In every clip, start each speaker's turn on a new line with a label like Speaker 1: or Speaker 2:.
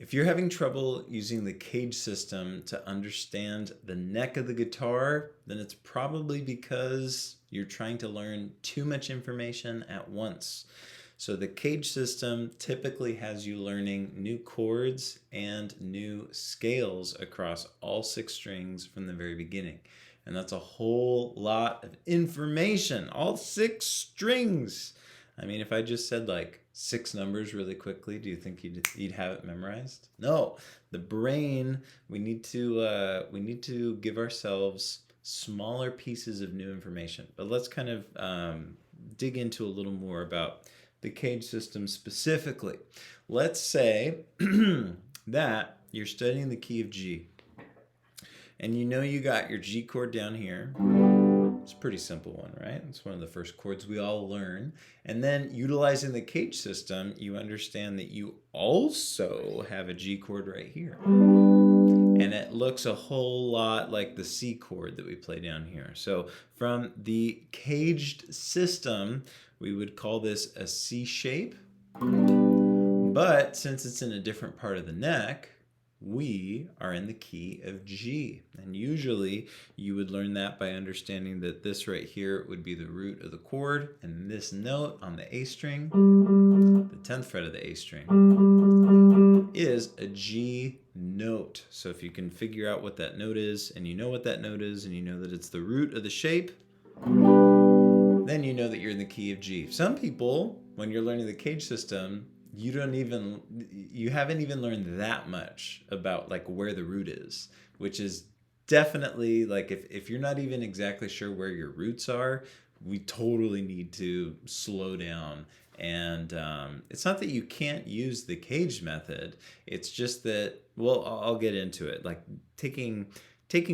Speaker 1: If you're having trouble using the CAGED system to understand the neck of the guitar, then it's probably because you're trying to learn too much information at once. So the CAGED system typically has you learning new chords and new scales across all 6 strings from the very beginning. And that's a whole lot of information, all 6 strings. I mean, if I just said like 6 numbers really quickly, do you think you'd have it memorized? No, the brain, we need to give ourselves smaller pieces of new information. But let's kind of dig into a little more about the CAGED system specifically. Let's say that you're studying the key of G, and you know you got your G chord down here. It's a pretty simple one, right? It's one of the first chords we all learn. And then utilizing the CAGED system, you understand that you also have a G chord right here. And it looks a whole lot like the C chord that we play down here. So from the CAGED system, we would call this a C shape. But since it's in a different part of the neck, we are in the key of G. And usually you would learn that by understanding that this right here would be the root of the chord, and this note on the A string, the 10th fret of the A string, is a G note. So if you can figure out what that note is, and you know what that note is, and you know that it's the root of the shape, then you know that you're in the key of G. Some people, when you're learning the CAGED system, you haven't even learned that much about like where the root is, which is definitely like if you're not even exactly sure where your roots are, we totally need to slow down. And it's not that you can't use the CAGED method. It's just that, well, I'll get into it. Like taking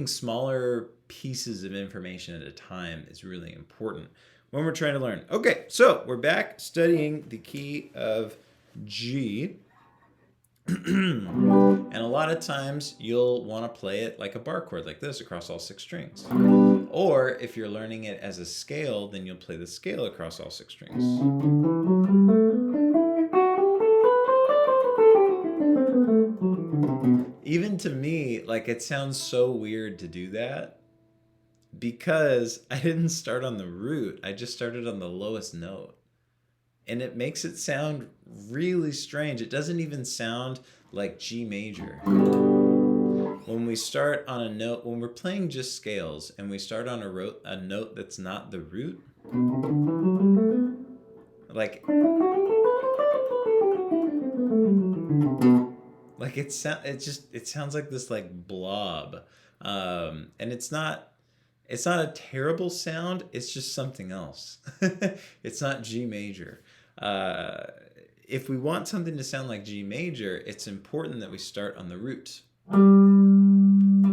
Speaker 1: smaller pieces of information at a time is really important when we're trying to learn. Okay, so we're back studying the key of G. And a lot of times you'll want to play it like a bar chord, like this, across all 6 strings. Or if you're learning it as a scale, then you'll play the scale across all 6 strings. Even to me, like, it sounds so weird to do that because I didn't start on the root. I just started on the lowest note. And it makes it sound really strange. It doesn't even sound like G major. When we start on a note, when we're playing just scales and we start on a note that's not the root, like it sounds like this like blob, and it's not a terrible sound. It's just something else. It's not G major. If we want something to sound like G major, it's important that we start on the root.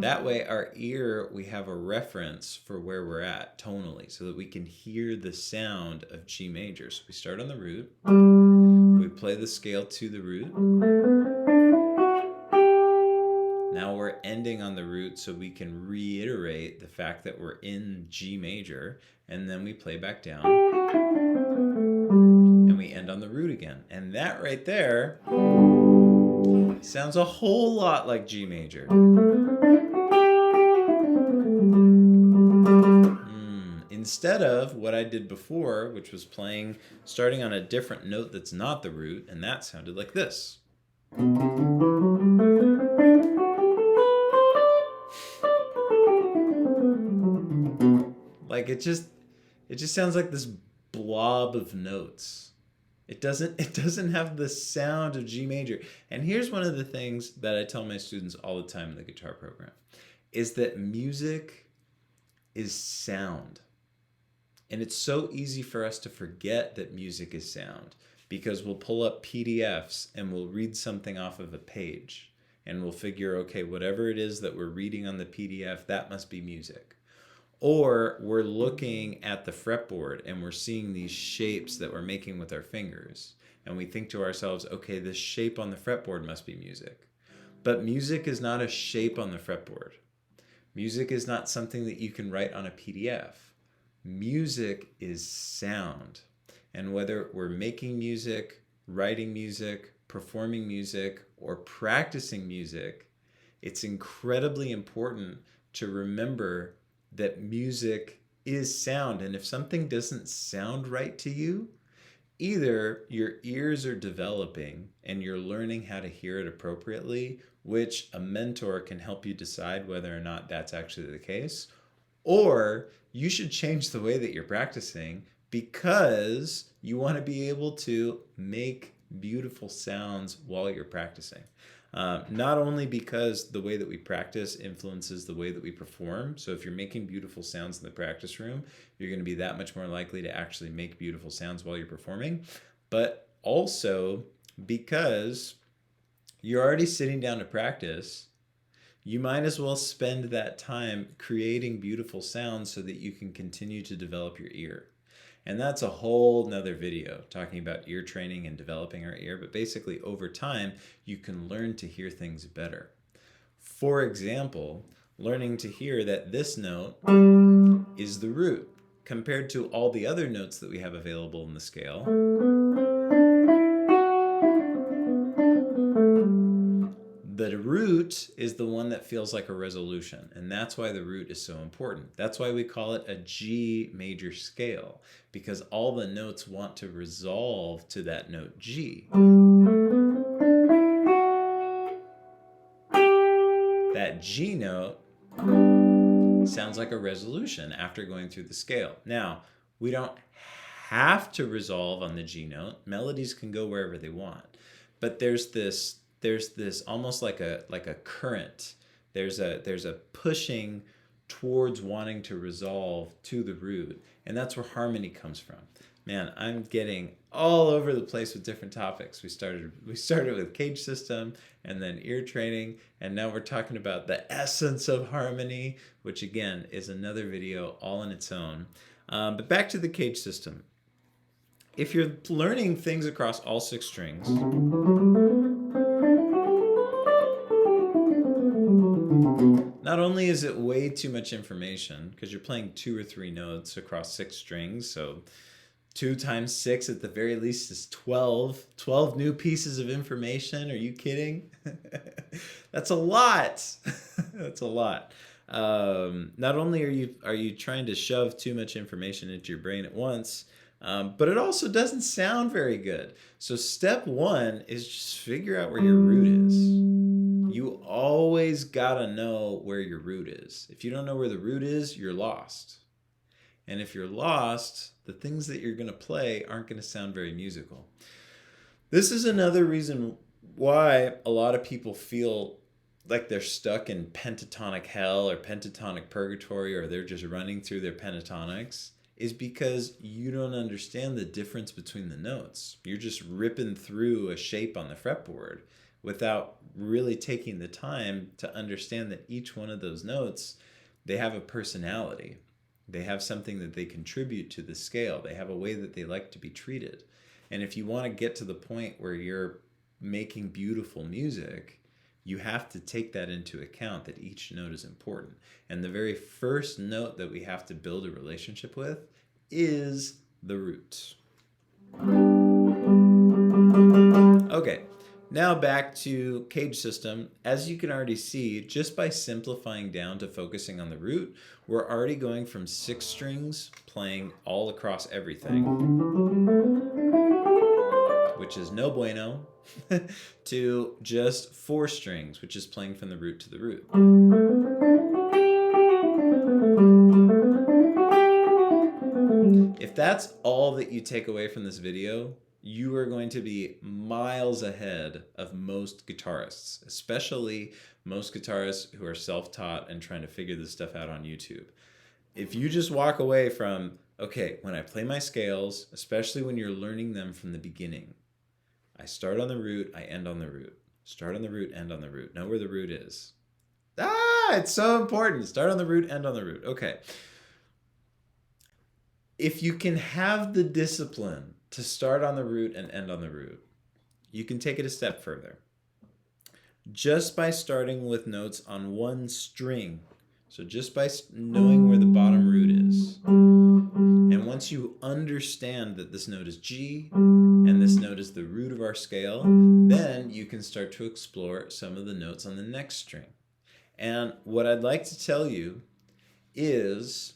Speaker 1: That way, our ear, we have a reference for where we're at tonally so that we can hear the sound of G major. So we start on the root, we play the scale to the root. Now we're ending on the root so we can reiterate the fact that we're in G major, and then we play back down and we end on the root again. And that right there sounds a whole lot like G major. Instead of what I did before, which was starting on a different note that's not the root, and that sounded like this. Like it just sounds like this blob of notes. It doesn't have the sound of G major. And here's one of the things that I tell my students all the time in the guitar program, is that music is sound. And it's so easy for us to forget that music is sound because we'll pull up PDFs and we'll read something off of a page and we'll figure, okay, whatever it is that we're reading on the PDF, that must be music. Or we're looking at the fretboard and we're seeing these shapes that we're making with our fingers. And we think to ourselves, okay, this shape on the fretboard must be music. But music is not a shape on the fretboard. Music is not something that you can write on a PDF. Music is sound. And whether we're making music, writing music, performing music or practicing music, it's incredibly important to remember that music is sound. And if something doesn't sound right to you, either your ears are developing and you're learning how to hear it appropriately, which a mentor can help you decide whether or not that's actually the case, or you should change the way that you're practicing because you want to be able to make beautiful sounds while you're practicing. Not only because the way that we practice influences the way that we perform. So if you're making beautiful sounds in the practice room, you're going to be that much more likely to actually make beautiful sounds while you're performing. But also because you're already sitting down to practice, you might as well spend that time creating beautiful sounds so that you can continue to develop your ear. And that's a whole nother video talking about ear training and developing our ear. But basically, over time, you can learn to hear things better. For example, learning to hear that this note is the root compared to all the other notes that we have available in the scale. The root is the one that feels like a resolution, and that's why the root is so important. That's why we call it a G major scale, because all the notes want to resolve to that note G. That G note sounds like a resolution after going through the scale. Now, we don't have to resolve on the G note. Melodies can go wherever they want, but there's this almost like a current. There's a pushing towards wanting to resolve to the root, and that's where harmony comes from. Man, I'm getting all over the place with different topics. We started with cage system and then ear training, and now we're talking about the essence of harmony, which again is another video all on its own. But back to the cage system. If you're learning things across all 6 strings, not only is it way too much information, because you're playing 2 or 3 notes across 6 strings, so 2 times 6 at the very least is 12. 12 new pieces of information. Are you kidding? That's a lot. That's a lot. Not only are you trying to shove too much information into your brain at once, but it also doesn't sound very good. So step 1 is just figure out where your root is. You always gotta know where your root is. If you don't know where the root is, you're lost. And if you're lost, the things that you're gonna play aren't gonna sound very musical. This is another reason why a lot of people feel like they're stuck in pentatonic hell or pentatonic purgatory, or they're just running through their pentatonics, is because you don't understand the difference between the notes. You're just ripping through a shape on the fretboard without really taking the time to understand that each one of those notes, they have a personality. They have something that they contribute to the scale. They have a way that they like to be treated. And if you want to get to the point where you're making beautiful music, you have to take that into account, that each note is important. And the very first note that we have to build a relationship with is the root. Okay, now back to cage system. As you can already see, just by simplifying down to focusing on the root, we're already going from 6 strings playing all across everything, which is no bueno, to just 4 strings, which is playing from the root to the root. If that's all that you take away from this video, you are going to be miles ahead of most guitarists, especially most guitarists who are self-taught and trying to figure this stuff out on YouTube. If you just walk away from, okay, when I play my scales, especially when you're learning them from the beginning, I start on the root, I end on the root. Start on the root, end on the root. Know where the root is. It's so important. Start on the root, end on the root. Okay. If you can have the discipline to start on the root and end on the root, you can take it a step further. Just by starting with notes on 1 string, so just by knowing where the bottom root is. And once you understand that this note is G and this note is the root of our scale, then you can start to explore some of the notes on the next string. And what I'd like to tell you is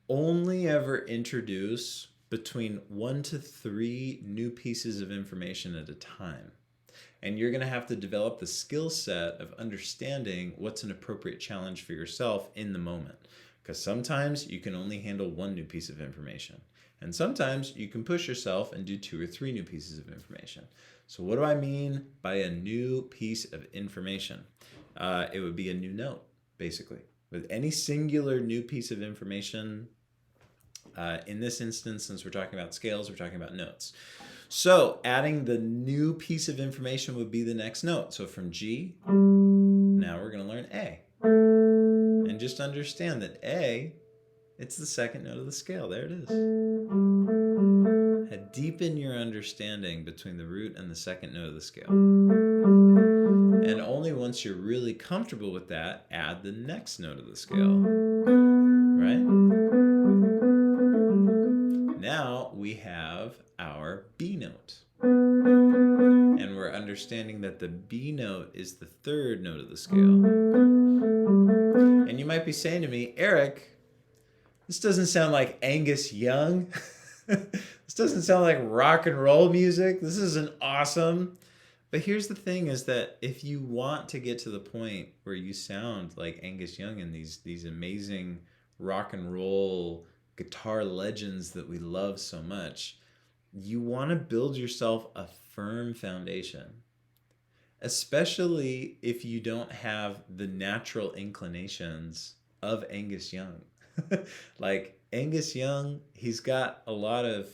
Speaker 1: only ever introduce between 1 to 3 new pieces of information at a time. And you're going to have to develop the skill set of understanding what's an appropriate challenge for yourself in the moment. Because sometimes you can only handle 1 new piece of information. And sometimes you can push yourself and do 2 or 3 new pieces of information. So what do I mean by a new piece of information? It would be a new note, basically. With any singular new piece of information, in this instance, since we're talking about scales, we're talking about notes. So adding the new piece of information would be the next note. So from G, now we're going to learn A. And just understand that A, it's the second note of the scale. There it is. Deepen your understanding between the root and the second note of the scale. And only once you're really comfortable with that, add the next note of the scale. Right? Now we have our B note. And we're understanding that the B note is the third note of the scale. And you might be saying to me, Eric, this doesn't sound like Angus Young. This doesn't sound like rock and roll music. This isn't awesome. But here's the thing is that if you want to get to the point where you sound like Angus Young and these amazing rock and roll guitar legends that we love so much, you want to build yourself a firm foundation, especially if you don't have the natural inclinations of Angus Young. Like Angus Young, he's got a lot of,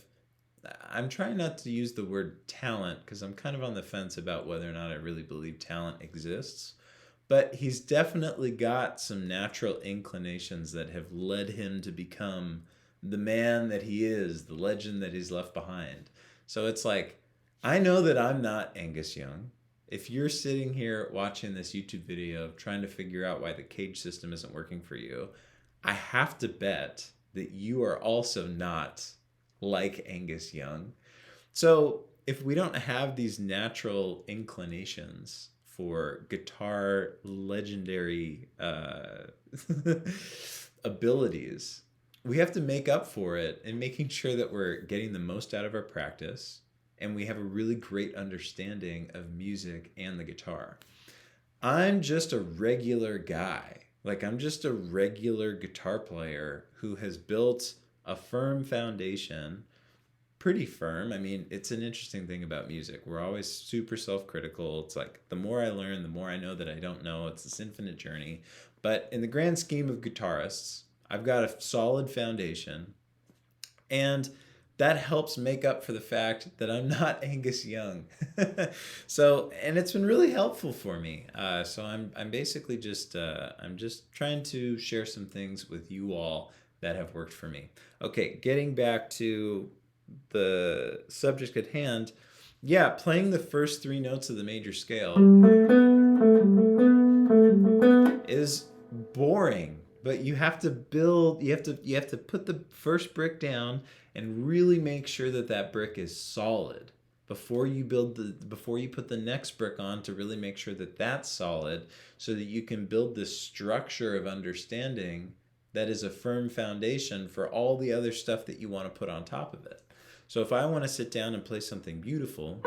Speaker 1: I'm trying not to use the word talent because I'm kind of on the fence about whether or not I really believe talent exists. But he's definitely got some natural inclinations that have led him to become the man that he is, the legend that he's left behind. So it's like, I know that I'm not Angus Young. If you're sitting here watching this YouTube video trying to figure out why the CAGED system isn't working for you, I have to bet that you are also not like Angus Young. So if we don't have these natural inclinations for guitar legendary abilities, we have to make up for it in making sure that we're getting the most out of our practice and we have a really great understanding of music and the guitar. I'm just a regular guy. Like, I'm just a regular guitar player who has built a firm foundation, pretty firm. I mean, it's an interesting thing about music. We're always super self-critical. It's like, the more I learn, the more I know that I don't know. It's this infinite journey. But in the grand scheme of guitarists, I've got a solid foundation. And that helps make up for the fact that I'm not Angus Young. So, and it's been really helpful for me. So I'm basically just, I'm just trying to share some things with you all that have worked for me. Okay, getting back to the subject at hand. Yeah, playing the first 3 notes of the major scale is boring, but you have to build, you have to put the first brick down and really make sure that that brick is solid before you put the next brick on, to really make sure that that's solid, so that you can build this structure of understanding that is a firm foundation for all the other stuff that you want to put on top of it. So if I want to sit down and play something beautiful,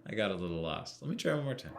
Speaker 1: I got a little lost. Let me try one more time.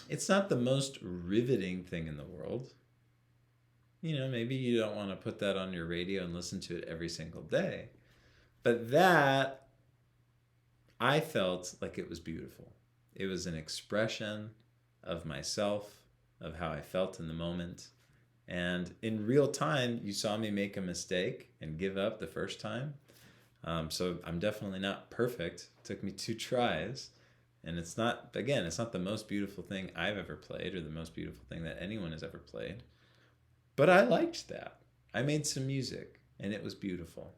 Speaker 1: It's not the most riveting thing in the world. Maybe you don't want to put that on your radio and listen to it every single day. But that, I felt like it was beautiful. It was an expression of myself, of how I felt in the moment. And in real time, you saw me make a mistake and give up the first time. So I'm definitely not perfect. It took me 2 tries. And it's not the most beautiful thing I've ever played or the most beautiful thing that anyone has ever played. But I liked that. I made some music and it was beautiful.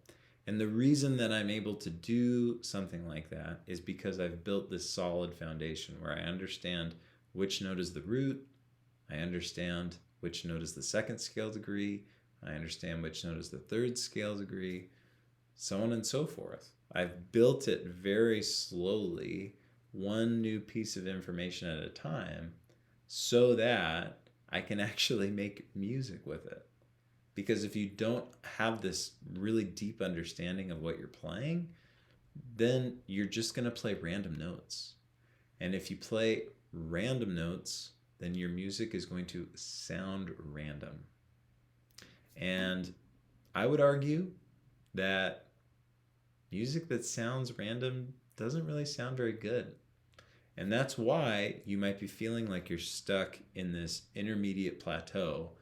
Speaker 1: And the reason that I'm able to do something like that is because I've built this solid foundation where I understand which note is the root. I understand which note is the 2nd scale degree. I understand which note is the 3rd scale degree, so on and so forth. I've built it very slowly, one new piece of information at a time, so that I can actually make music with it. Because if you don't have this really deep understanding of what you're playing, then you're just going to play random notes. And if you play random notes, then your music is going to sound random. And I would argue that music that sounds random doesn't really sound very good. And that's why you might be feeling like you're stuck in this intermediate plateau.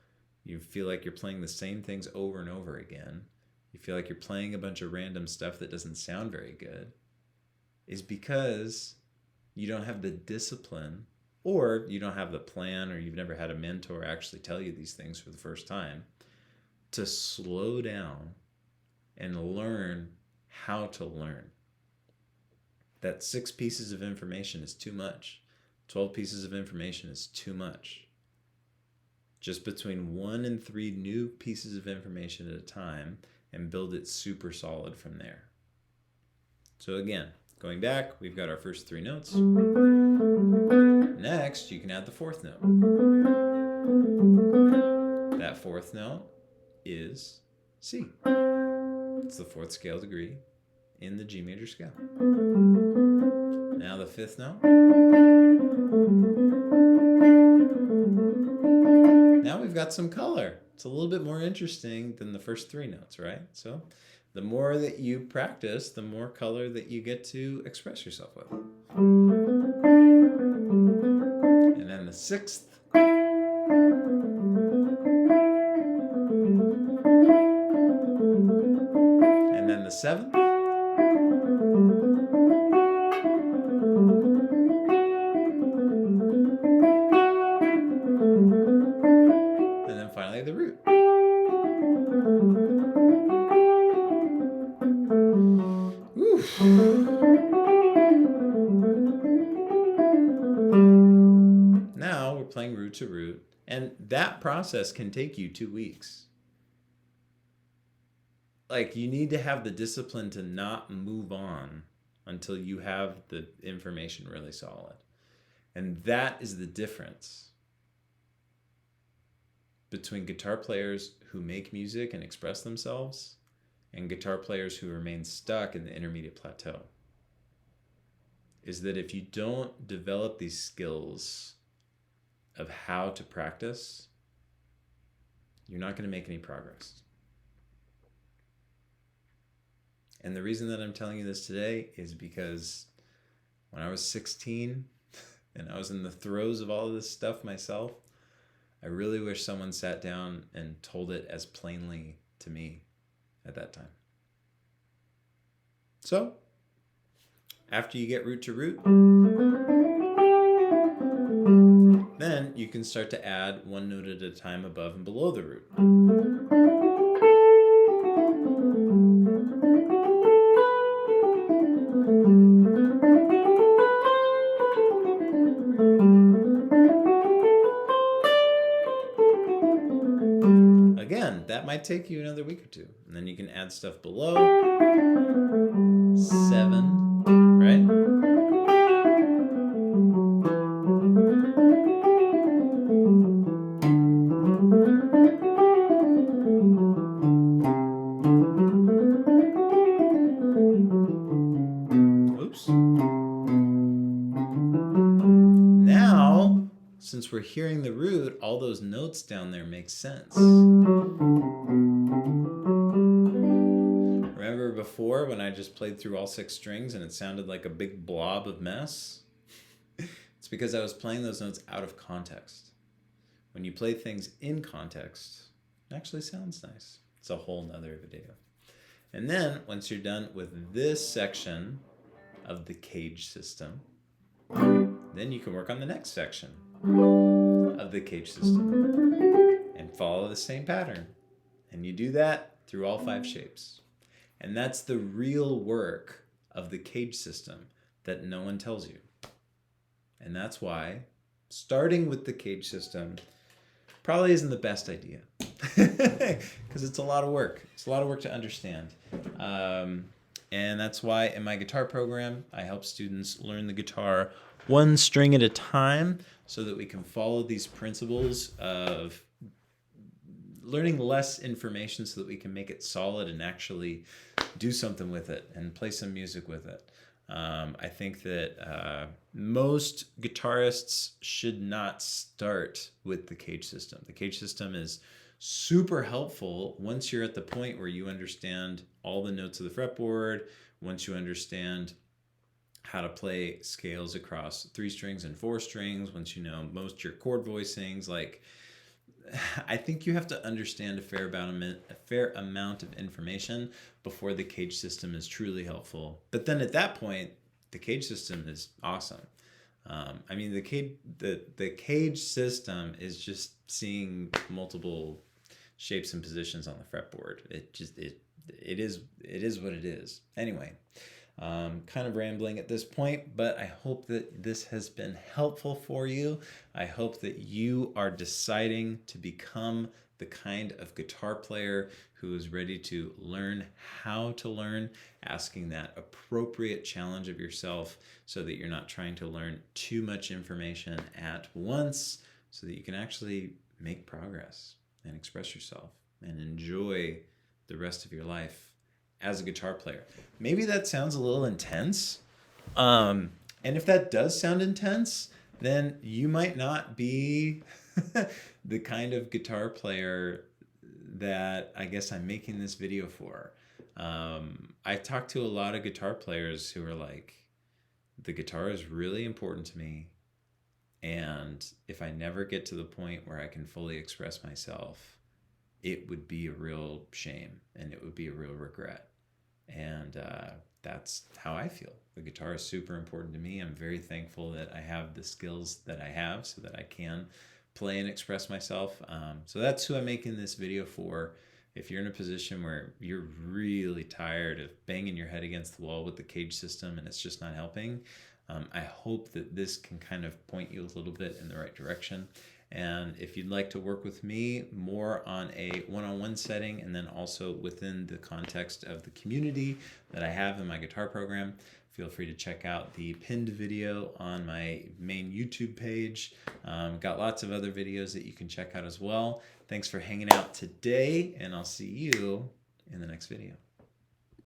Speaker 1: You feel like you're playing the same things over and over again. You feel like you're playing a bunch of random stuff that doesn't sound very good. Is because you don't have the discipline, or you don't have the plan, or you've never had a mentor actually tell you these things for the first time, to slow down and learn how to learn. That 6 pieces of information is too much. 12 pieces of information is too much. Just between 1 and 3 new pieces of information at a time, and build it super solid from there. So again, going back, we've got our first 3 notes. Next, you can add the 4th note. That 4th note is C. It's the 4th scale degree in the G major scale. Now the 5th note. Now we've got some color. It's a little bit more interesting than the first 3 notes, right? So the more that you practice, the more color that you get to express yourself with. And then the 6th. And then the 7th. And then finally the root. Now we're playing root to root, and that process can take you 2 weeks. Like, you need to have the discipline to not move on until you have the information really solid. And that is the difference between guitar players who make music and express themselves and guitar players who remain stuck in the intermediate plateau. Is that if you don't develop these skills of how to practice, you're not going to make any progress. And the reason that I'm telling you this today is because when I was 16 and I was in the throes of all of this stuff myself, I really wish someone sat down and told it as plainly to me at that time. So, after you get root to root, then you can start to add 1 note at a time above and below the root. Again, that might take you another week or 2. And then you can add stuff below. 7, right? Oops. Now, since we're hearing the root, all those notes down there make sense. Remember before when I just played through all 6 strings and it sounded like a big blob of mess? It's because I was playing those notes out of context. When you play things in context, it actually sounds nice. It's a whole nother video. And then once you're done with this section of the CAGED system, then you can work on the next section of the CAGED system and follow the same pattern. And you do that through all 5 shapes. And that's the real work of the CAGED system that no one tells you. And that's why starting with the CAGED system probably isn't the best idea, because it's a lot of work. It's a lot of work to understand. And that's why in my guitar program, I help students learn the guitar 1 string at a time so that we can follow these principles of learning less information so that we can make it solid and actually do something with it and play some music with it. I think that most guitarists should not start with the CAGED system. The CAGED system is super helpful once you're at the point where you understand all the notes of the fretboard, once you understand how to play scales across 3 strings and 4 strings, once you know most your chord voicings. Like, I think you have to understand a fair amount of information before the CAGED system is truly helpful. But then at that point, the CAGED system is awesome. I mean, the CAGED system is just seeing multiple shapes and positions on the fretboard. It is what it is. Anyway, kind of rambling at this point, but I hope that this has been helpful for you. I hope that you are deciding to become the kind of guitar player who is ready to learn how to learn, asking that appropriate challenge of yourself so that you're not trying to learn too much information at once, so that you can actually make progress and express yourself and enjoy the rest of your life as a guitar player. Maybe that sounds a little intense. And if that does sound intense, then you might not be the kind of guitar player that I guess I'm making this video for. I talked to a lot of guitar players who are like, the guitar is really important to me, and if I never get to the point where I can fully express myself, it would be a real shame and it would be a real regret. And that's how I feel. The guitar is super important to me. I'm very thankful that I have the skills that I have so that I can play and express myself. So that's who I'm making this video for. If you're in a position where you're really tired of banging your head against the wall with the CAGED system and it's just not helping, I hope that this can kind of point you a little bit in the right direction. And if you'd like to work with me more on a one-on-one setting, and then also within the context of the community that I have in my guitar program, feel free to check out the pinned video on my main YouTube page. Got lots of other videos that you can check out as well. Thanks for hanging out today, and I'll see you in the next video.